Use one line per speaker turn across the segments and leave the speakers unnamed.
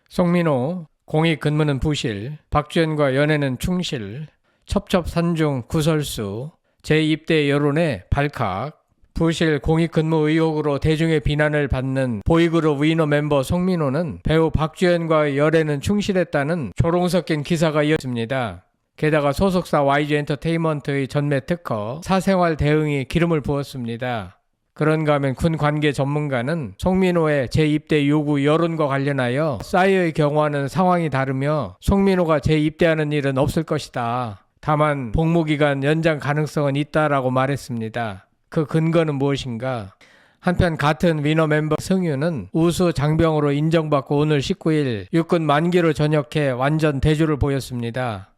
송민호, 공익 근무는 부실, 박주현과 연애는 충실, 첩첩산중 구설수, 재입대 여론의 발칵, 부실 공익 근무 의혹으로 대중의 비난을 받는 보이그룹 위너 멤버 송민호는 배우 박주현과 연애는 충실했다는 조롱 섞인 기사가 이어집니다. 게다가 소속사 YG 엔터테인먼트의 전매 특허, 사생활 대응이 기름을 부었습니다. 그런가 하면 군 관계 전문가는 송민호의 재입대 요구 여론과 관련하여 싸이의 경우와는 상황이 다르며 송민호가 재입대하는 일은 없을 것이다. 다만 복무기간 연장 가능성은 있다라고 말했습니다. 그 근거는 무엇인가? 한편 같은 위너 멤버 승유는 우수 장병으로 인정받고 오늘 19일 육군 만기로 전역해 완전 대조를 보였습니다.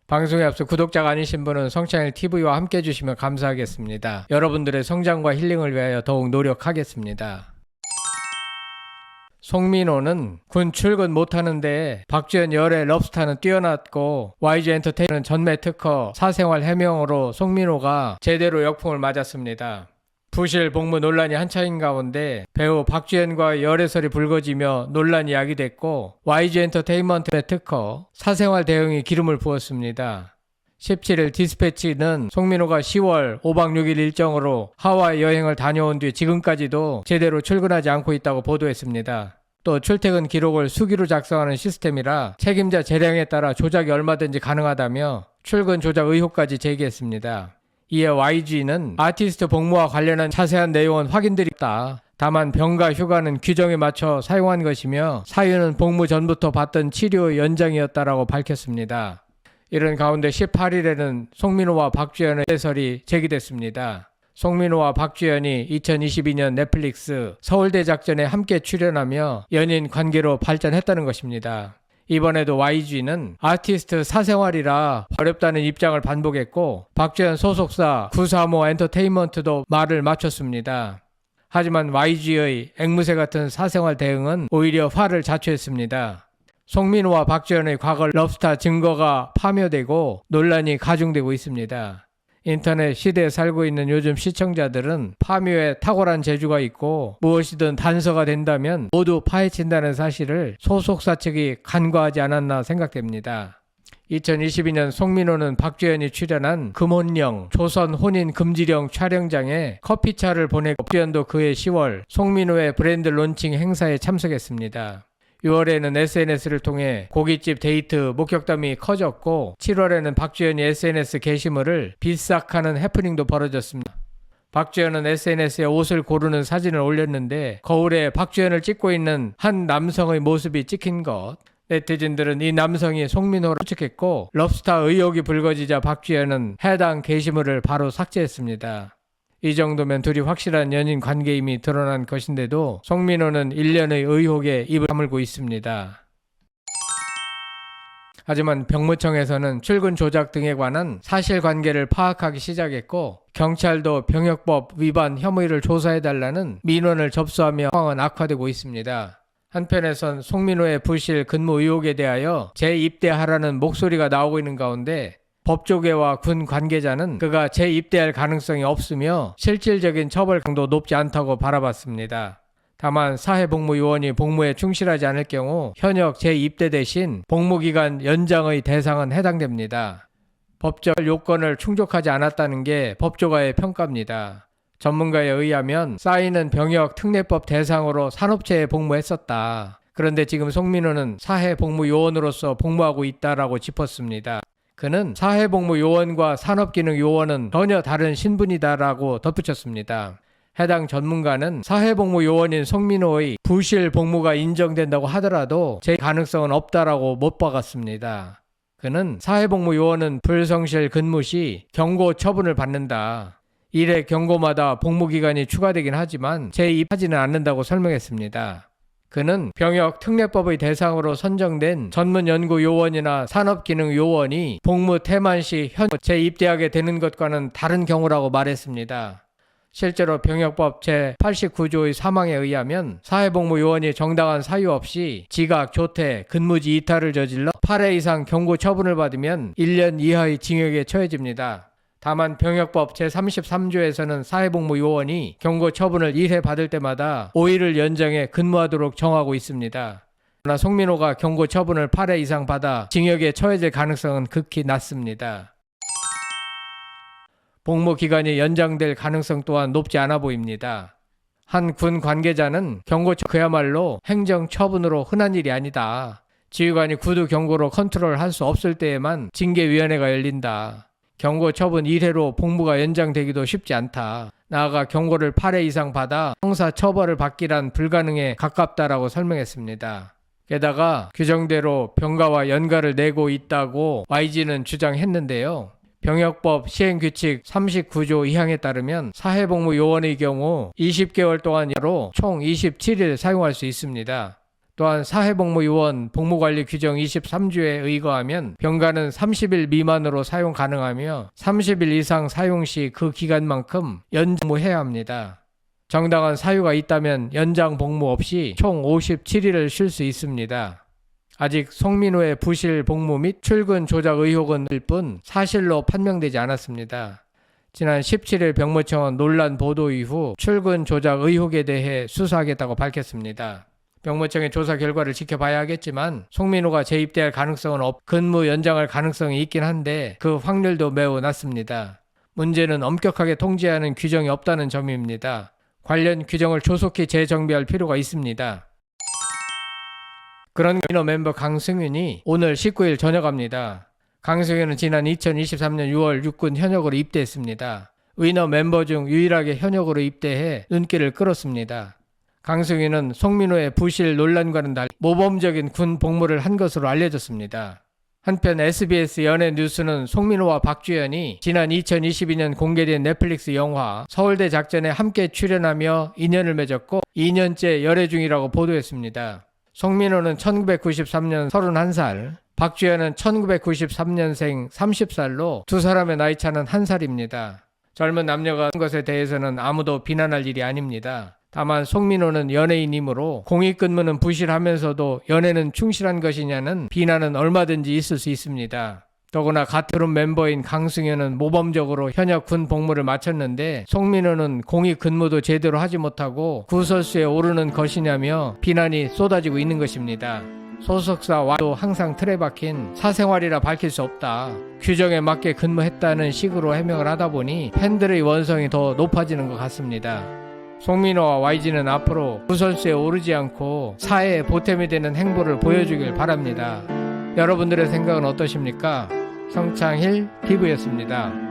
방송에 앞서 구독자가 아니신 분은 성찬일 TV와 함께 해주시면 감사하겠습니다. 여러분들의 성장과 힐링을 위하여 더욱 노력하겠습니다. 송민호는 군 출근 못하는데 박주현 열애 럽스타는 뛰어났고 YG 엔터테인먼트 전매 특허 사생활 해명으로 송민호가 제대로 역풍을 맞았습니다. 부실 복무 논란이 한창인 가운데 배우 박주현과 열애설이 불거지며 논란이 야기됐고 YG 엔터테인먼트의 특허, 사생활 대응이 기름을 부었습니다. 17일 디스패치는 송민호가 10월 5박 6일 일정으로 하와이 여행을 다녀온 뒤 지금까지도 제대로 출근하지 않고 있다고 보도했습니다. 또 출퇴근 기록을 수기로 작성하는 시스템이라 책임자 재량에 따라 조작이 얼마든지 가능하다며 출근 조작 의혹까지 제기했습니다. 이에 YG는 아티스트 복무와 관련한 자세한 내용은 확인들이 없다. 다만 병가 휴가는 규정에 맞춰 사용한 것이며 사유는 복무 전부터 받던 치료 연장이었다라고 밝혔습니다. 이런 가운데 18일에는 송민호와 박주현의 해설이 제기됐습니다. 송민호와 박주현이 2022년 넷플릭스 서울대 작전에 함께 출연하며 연인 관계로 발전했다는 것입니다. 이번에도 YG는 아티스트 사생활이라 어렵다는 입장을 반복했고 박주현 소속사 935 엔터테인먼트도 말을 맞췄습니다. 하지만 YG의 앵무새 같은 사생활 대응은 오히려 화를 자초했습니다. 송민호와 박주현의 과거 럽스타 증거가 파묘되고 논란이 가중되고 있습니다. 인터넷 시대에 살고 있는 요즘 시청자들은 파묘에 탁월한 재주가 있고 무엇이든 단서가 된다면 모두 파헤친다는 사실을 소속사 측이 간과하지 않았나 생각됩니다. 2022년 송민호는 박주현이 출연한 금혼령 조선 혼인 금지령 촬영장에 커피차를 보내고 박주현도 그해 10월 송민호의 브랜드 론칭 행사에 참석했습니다. 6월에는 SNS를 통해 고깃집 데이트 목격담이 커졌고 7월에는 박주현이 SNS 게시물을 비싹하는 해프닝도 벌어졌습니다. 박주현은 SNS에 옷을 고르는 사진을 올렸는데 거울에 박주현을 찍고 있는 한 남성의 모습이 찍힌 것. 네티즌들은 이 남성이 송민호를 추측했고 럽스타 의혹이 불거지자 박주현은 해당 게시물을 바로 삭제했습니다. 이 정도면 둘이 확실한 연인 관계임이 드러난 것인데도 송민호는 1년의 의혹에 입을 다물고 있습니다. 하지만 병무청에서는 출근 조작 등에 관한 사실관계를 파악하기 시작했고 경찰도 병역법 위반 혐의를 조사해달라는 민원을 접수하며 상황은 악화되고 있습니다. 한편에선 송민호의 부실 근무 의혹에 대하여 재입대하라는 목소리가 나오고 있는 가운데 법조계와 군 관계자는 그가 재입대할 가능성이 없으며 실질적인 처벌 강도 높지 않다고 바라봤습니다. 다만 사회복무요원이 복무에 충실하지 않을 경우 현역 재입대 대신 복무기간 연장의 대상은 해당됩니다. 법적 요건을 충족하지 않았다는 게 법조가의 평가입니다. 전문가에 의하면 싸이는 병역 특례법 대상으로 산업체에 복무했었다. 그런데 지금 송민호는 사회복무요원으로서 복무하고 있다라고 짚었습니다. 그는 사회복무요원과 산업기능요원은 전혀 다른 신분이다라고 덧붙였습니다. 해당 전문가는 사회복무요원인 송민호의 부실 복무가 인정된다고 하더라도 제 가능성은 없다라고 못 박았습니다. 그는 사회복무요원은 불성실 근무 시 경고 처분을 받는다. 1회 경고마다 복무기간이 추가되긴 하지만 재입하지는 않는다고 설명했습니다. 그는 병역 특례법의 대상으로 선정된 전문연구요원이나 산업기능요원이 복무 태만 시 재입대하게 되는 것과는 다른 경우라고 말했습니다. 실제로 병역법 제89조의 사망에 의하면 사회복무요원이 정당한 사유 없이 지각, 조퇴, 근무지 이탈을 저질러 8회 이상 경고 처분을 받으면 1년 이하의 징역에 처해집니다. 다만 병역법 제33조에서는 사회복무요원이 경고 처분을 1회 받을 때마다 5일을 연장해 근무하도록 정하고 있습니다. 그러나 송민호가 경고 처분을 8회 이상 받아 징역에 처해질 가능성은 극히 낮습니다. 복무 기간이 연장될 가능성 또한 높지 않아 보입니다. 한 군 관계자는 경고처 그야말로 행정 처분으로 흔한 일이 아니다. 지휘관이 구두 경고로 컨트롤할 수 없을 때에만 징계위원회가 열린다. 경고 처분 1회로 복무가 연장되기도 쉽지 않다. 나아가 경고를 8회 이상 받아 형사 처벌을 받기란 불가능에 가깝다라고 설명했습니다. 게다가 규정대로 병가와 연가를 내고 있다고 YG는 주장했는데요. 병역법 시행규칙 39조 2항에 따르면 사회복무 요원의 경우 20개월 동안으로 총 27일 사용할 수 있습니다. 또한 사회복무 요원 복무관리 규정 23조에 의거하면 병가는 30일 미만으로 사용 가능하며 30일 이상 사용 시 그 기간만큼 연장해야 합니다. 정당한 사유가 있다면 연장 복무 없이 총 57일을 쉴 수 있습니다. 아직 송민호의 부실 복무 및 출근 조작 의혹은 일 뿐 사실로 판명되지 않았습니다. 지난 17일 병무청은 논란 보도 이후 출근 조작 의혹에 대해 수사하겠다고 밝혔습니다. 병무청의 조사 결과를 지켜봐야 하겠지만 송민호가 재입대할 가능성은 근무 연장할 가능성이 있긴 한데 그 확률도 매우 낮습니다. 문제는 엄격하게 통제하는 규정이 없다는 점입니다. 관련 규정을 조속히 재정비할 필요가 있습니다. 그런 민호 멤버 강승윤이 오늘 19일 전역합니다. 강승윤은 지난 2023년 6월 육군 현역으로 입대했습니다. 위너 멤버 중 유일하게 현역으로 입대해 눈길을 끌었습니다. 강승윤은 송민호의 부실 논란과는 달리 모범적인 군 복무를 한 것으로 알려졌습니다. 한편 SBS 연예뉴스는 송민호와 박주연이 지난 2022년 공개된 넷플릭스 영화 서울대 작전에 함께 출연하며 인연을 맺었고 2년째 열애 중이라고 보도했습니다. 송민호는 1993년 31살, 박주연은 1993년생 30살로 두 사람의 나이 차는 1살입니다. 젊은 남녀가 한 것에 대해서는 아무도 비난할 일이 아닙니다. 다만 송민호는 연예인이므로 공익근무는 부실하면서도 연애는 충실한 것이냐는 비난은 얼마든지 있을 수 있습니다. 더구나 같은 멤버인 강승현은 모범적으로 현역 군 복무를 마쳤는데 송민호는 공익근무도 제대로 하지 못하고 구설수에 오르는 것이냐며 비난이 쏟아지고 있는 것입니다. 소속사와도 항상 틀에 박힌 사생활이라 밝힐 수 없다. 규정에 맞게 근무했다는 식으로 해명을 하다 보니 팬들의 원성이 더 높아지는 것 같습니다. 송민호와 YG는 앞으로 구설수에 오르지 않고 사회에 보탬이 되는 행보를 보여주길 바랍니다. 여러분들의 생각은 어떠십니까? 성창힐 TV였습니다.